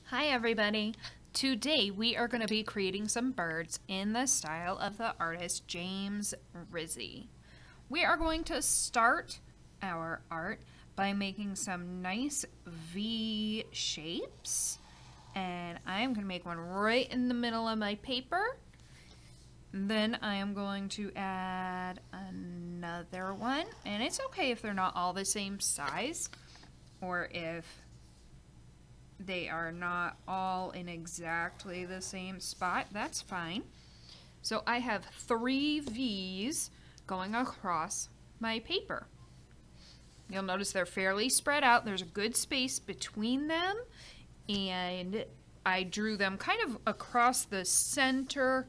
Hi everybody! Today we are going to be creating some birds in the style of the artist James Rizzi. We are going to start our art by making some nice V shapes, and I am going to make one right in the middle of my paper. Then I am going to add another one, and it's okay if they're not all the same size or if they are not all in exactly the same spot. That's fine. So I have 3 V's going across my paper. You'll notice they're fairly spread out. There's a good space between them, and I drew them kind of across the center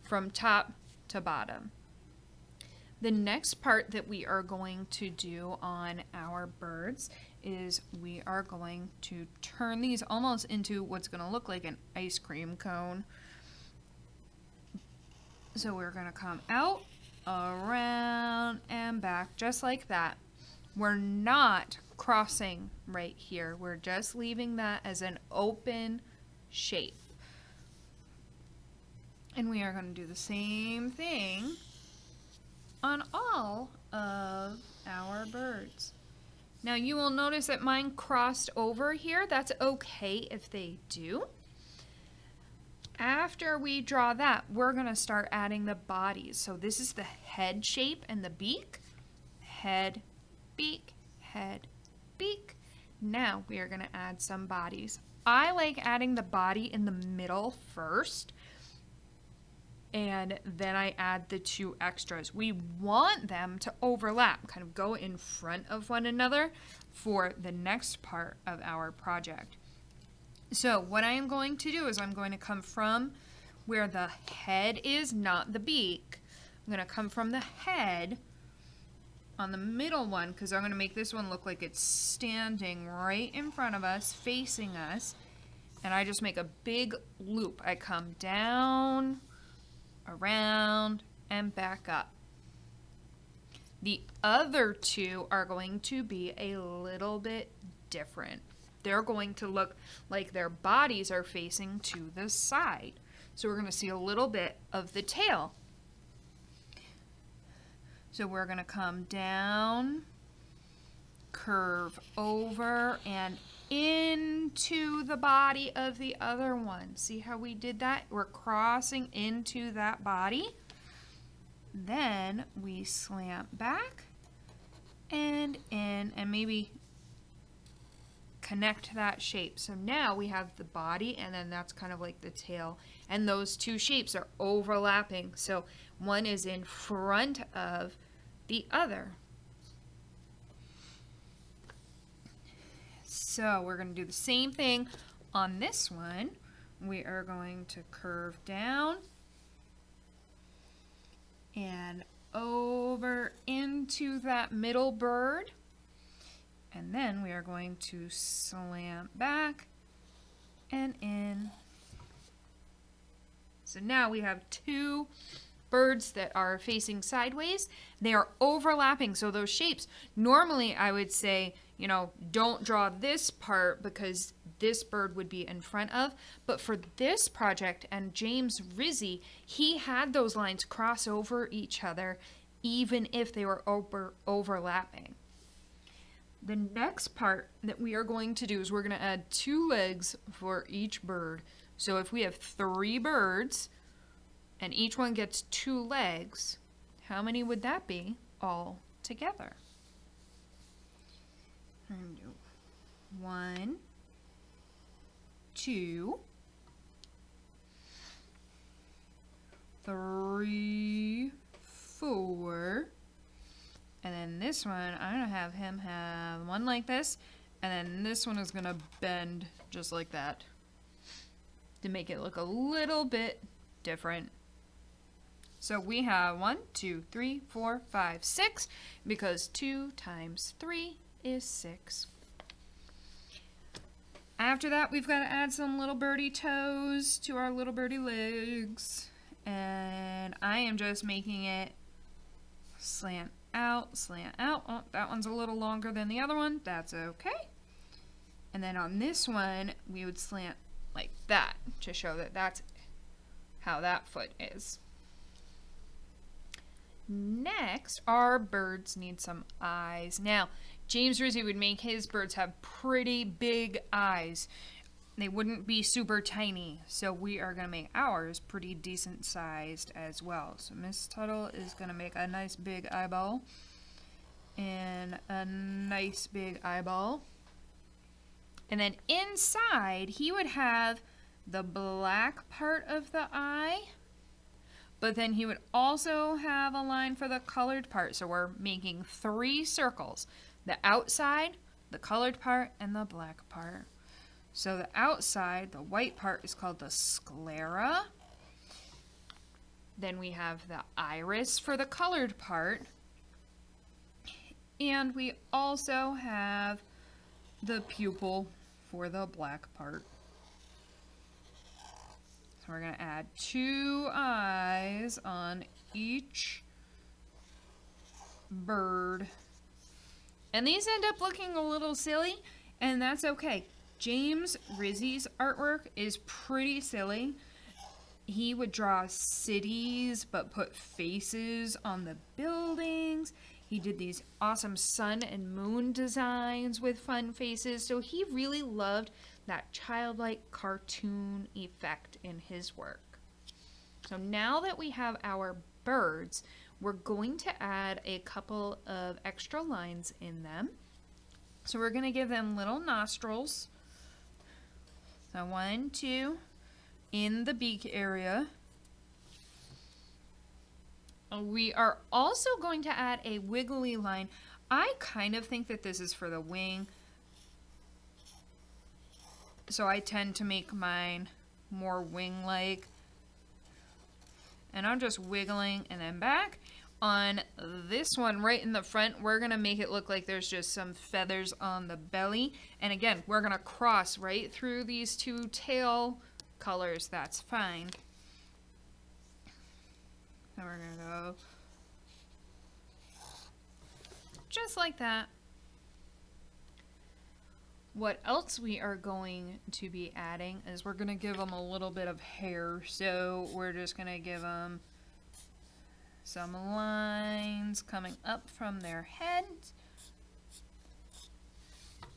from top to bottom. The next part that we are going to do on our birds is we are going to turn these almost into what's going to look like an ice cream cone. So we're going to come out, around, and back just like that. We're not crossing right here. We're just leaving that as an open shape. And we are going to do the same thing on all of our birds. Now you will notice that mine crossed over here. That's okay if they do. After we draw that, we're going to start adding the bodies. So this is the head shape and the beak. Head, beak, head, beak. Now we are going to add some bodies. I like adding the body in the middle first, and then I add the 2 extras. We want them to overlap, kind of go in front of one another for the next part of our project. So what I am going to do is I'm going to come from where the head is, not the beak. I'm going to come from the head on the middle one, because I'm going to make this one look like it's standing right in front of us, facing us. And I just make a big loop. I come down, around, and back up. The other 2 are going to be a little bit different. They're going to look like their bodies are facing to the side. So we're going to see a little bit of the tail. So we're going to come down, curve over, and into the body of the other one. See how we did that? We're crossing into that body. Then we slant back and in, and maybe connect that shape. So now we have the body, and then that's kind of like the tail. And those 2 shapes are overlapping. So one is in front of the other. So we're going to do the same thing on this one. We are going to curve down and over into that middle bird. And then we are going to slant back and in. So now we have 2 birds that are facing sideways. They are overlapping, so those shapes, normally I would say, you know, don't draw this part because this bird would be in front of, but for this project and James Rizzi, he had those lines cross over each other even if they were overlapping. The next part that we are going to do is we're going to add 2 legs for each bird. So if we have 3 birds and each one gets 2 legs, how many would that be all together? 1, 2, 3, 4, and then this one, I'm going to have him have one like this, and then this one is going to bend just like that to make it look a little bit different. So we have 1, 2, 3, 4, 5, 6, because 2 times 3 is 6. After that, we've got to add some little birdie toes to our little birdie legs. And I am just making it slant out, slant out. Oh, that one's a little longer than the other one. That's okay. And then on this one, we would slant like that to show that that's how that foot is. Next, our birds need some eyes. Now, James Rizzi would make his birds have pretty big eyes. They wouldn't be super tiny, so we are going to make ours pretty decent sized as well. So Miss Tuttle is going to make a nice big eyeball and a nice big eyeball. And then inside, he would have the black part of the eye, but then he would also have a line for the colored part. So we're making 3 circles: the outside, the colored part, and the black part. So the outside, the white part, is called the sclera. Then we have the iris for the colored part. And we also have the pupil for the black part. So we're going to add 2 eyes on each bird. And these end up looking a little silly, and that's okay. James Rizzi's artwork is pretty silly. He would draw cities but put faces on the buildings. He did these awesome sun and moon designs with fun faces. So he really loved that childlike cartoon effect in his work. So now that we have our birds, we're going to add a couple of extra lines in them. So we're going to give them little nostrils. So 1, 2, in the beak area. We are also going to add a wiggly line. I kind of think that this is for the wing, so I tend to make mine more wing-like. And I'm just wiggling and then back. On this one right in the front, we're going to make it look like there's just some feathers on the belly. And again, we're going to cross right through these 2 tail colors. That's fine. Then we're going to go just like that. What else we are going to be adding is we're going to give them a little bit of hair. So we're just going to give them some lines coming up from their heads,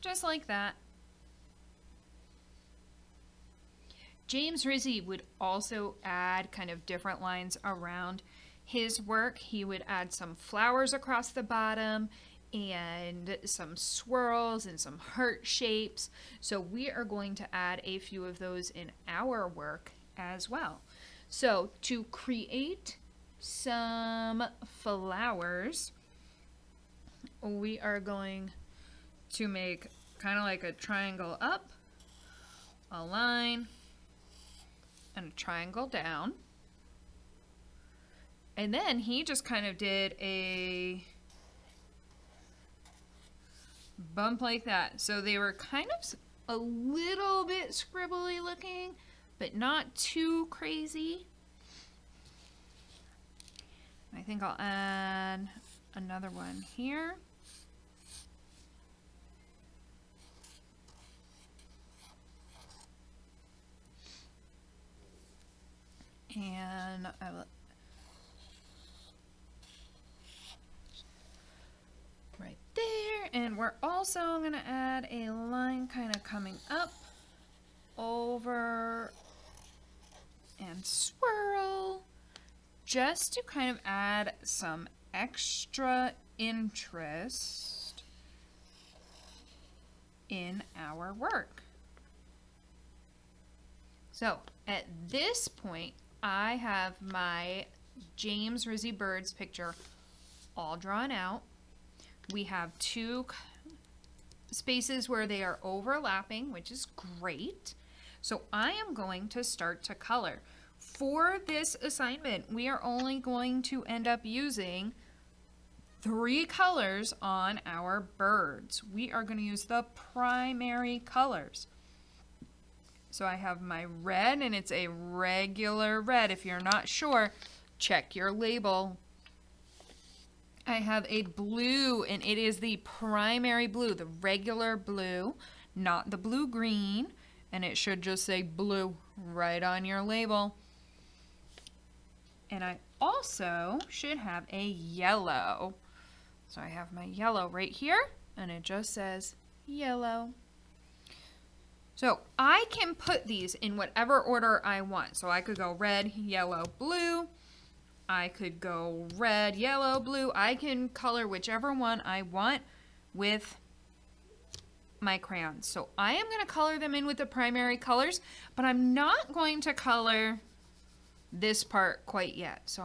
just like that. James Rizzi would also add kind of different lines around his work. He would add some flowers across the bottom and some swirls and some heart shapes. So we are going to add a few of those in our work as well. So to create some flowers, we are going to make kind of like a triangle up, a line, and a triangle down. And then he just kind of did a bump like that. So they were kind of a little bit scribbly looking, but not too crazy. I think I'll add another one here. And I will right there. And we're also going to add a line kind of coming up, over, and swirl, just to kind of add some extra interest in our work. So at this point, I have my James Rizzi birds picture all drawn out. We have 2 spaces where they are overlapping, which is great. So I am going to start to color. For this assignment, we are only going to end up using 3 colors on our birds. We are going to use the primary colors. So I have my red, and it's a regular red. If you're not sure, check your label. I have a blue, and it is the primary blue, the regular blue, not the blue-green, and it should just say blue right on your label. And I also should have a yellow. So I have my yellow right here, and it just says yellow. So I can put these in whatever order I want. So I could go red, yellow, blue. I could go red, yellow, blue. I can color whichever one I want with my crayons. So I am going to color them in with the primary colors, but I'm not going to color this part quite yet. So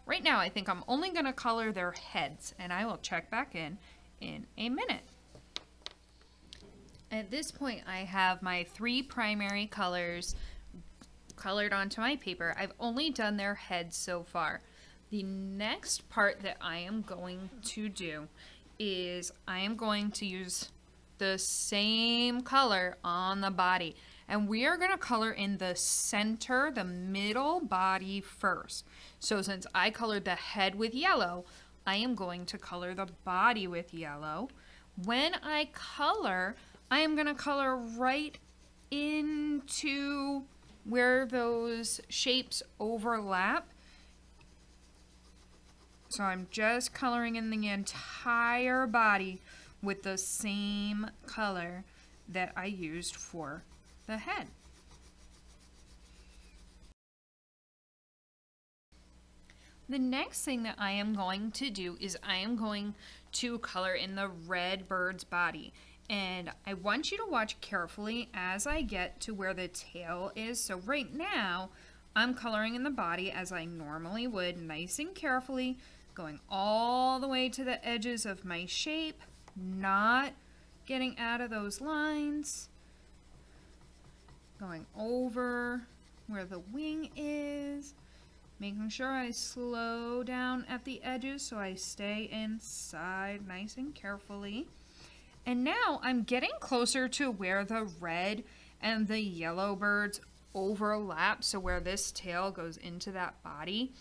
right now I think I'm only going to color their heads, and I will check back in a minute. At this point I have my 3 primary colors colored onto my paper. I've only done their heads so far. The next part that I am going to do is I am going to use the same color on the body, and we are going to color in the center, the middle body first. So since I colored the head with yellow, I am going to color the body with yellow. When I color, I am going to color right into where those shapes overlap. So I'm just coloring in the entire body with the same color that I used for the head. The next thing that I am going to do is I am going to color in the red bird's body. And I want you to watch carefully as I get to where the tail is. So right now, I'm coloring in the body as I normally would, nice and carefully, going all the way to the edges of my shape, not getting out of those lines, going over where the wing is, making sure I slow down at the edges so I stay inside nice and carefully. And now I'm getting closer to where the red and the yellow birds overlap, so where this tail goes into that body.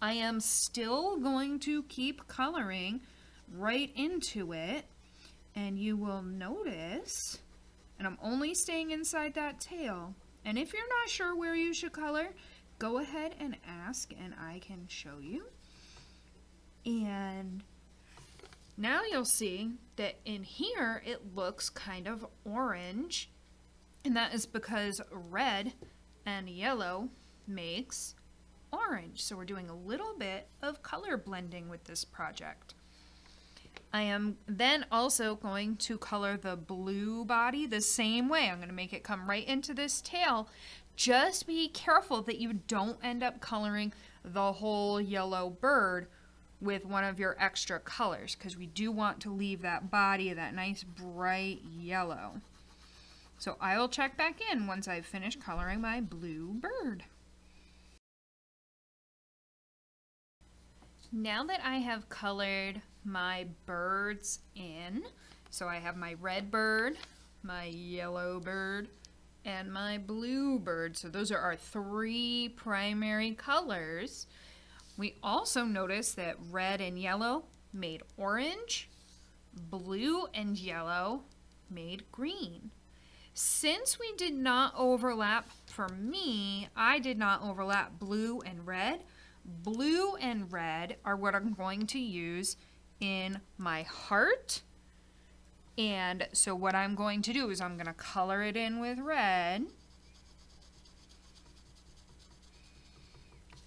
I am still going to keep coloring right into it, and you will notice, and I'm only staying inside that tail, and if you're not sure where you should color, go ahead and ask and I can show you. And now you'll see that in here it looks kind of orange, and that is because red and yellow makes orange. So we're doing a little bit of color blending with this project. I am then also going to color the blue body the same way. I'm going to make it come right into this tail. Just be careful that you don't end up coloring the whole yellow bird with one of your extra colors, because we do want to leave that body that nice bright yellow. So I will check back in once I've finished coloring my blue bird. Now that I have colored my birds in, so I have my red bird, my yellow bird, and my blue bird. So those are our 3 primary colors. We also noticed that red and yellow made orange, blue and yellow made green. Since we did not overlap, for me, I did not overlap blue and red. Blue and red are what I'm going to use in my heart. And so what I'm going to do is I'm going to color it in with red.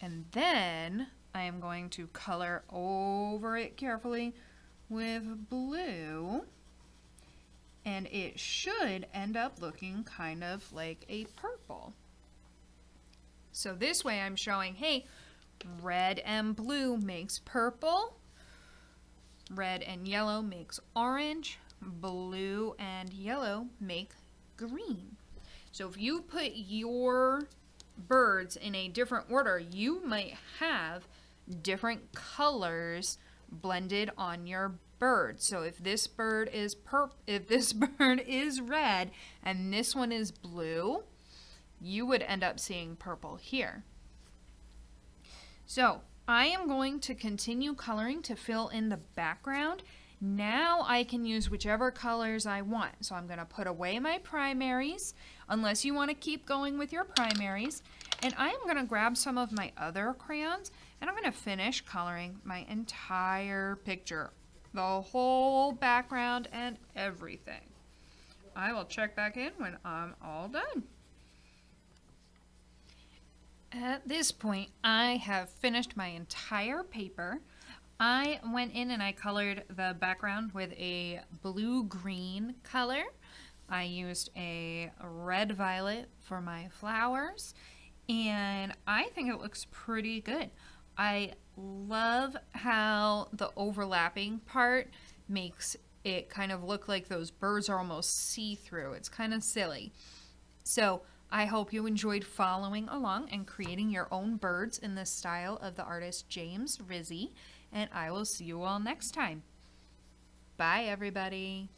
And then I am going to color over it carefully with blue. And it should end up looking kind of like a purple. So this way I'm showing, hey, red and blue makes purple. Red and yellow makes orange. Blue and yellow make green. So if you put your birds in a different order, you might have different colors blended on your bird. So if this bird is red and this one is blue, you would end up seeing purple here. So I am going to continue coloring to fill in the background Now I can use whichever colors I want. So I'm going to put away my primaries, unless you want to keep going with your primaries. And I am going to grab some of my other crayons, and I'm going to finish coloring my entire picture, the whole background and everything. I will check back in when I'm all done. At this point, I have finished my entire paper. I went in and I colored the background with a blue-green color. I used a red-violet for my flowers, and I think it looks pretty good. I love how the overlapping part makes it kind of look like those birds are almost see-through. It's kind of silly. So I hope you enjoyed following along and creating your own birds in the style of the artist James Rizzi, and I will see you all next time. Bye, everybody.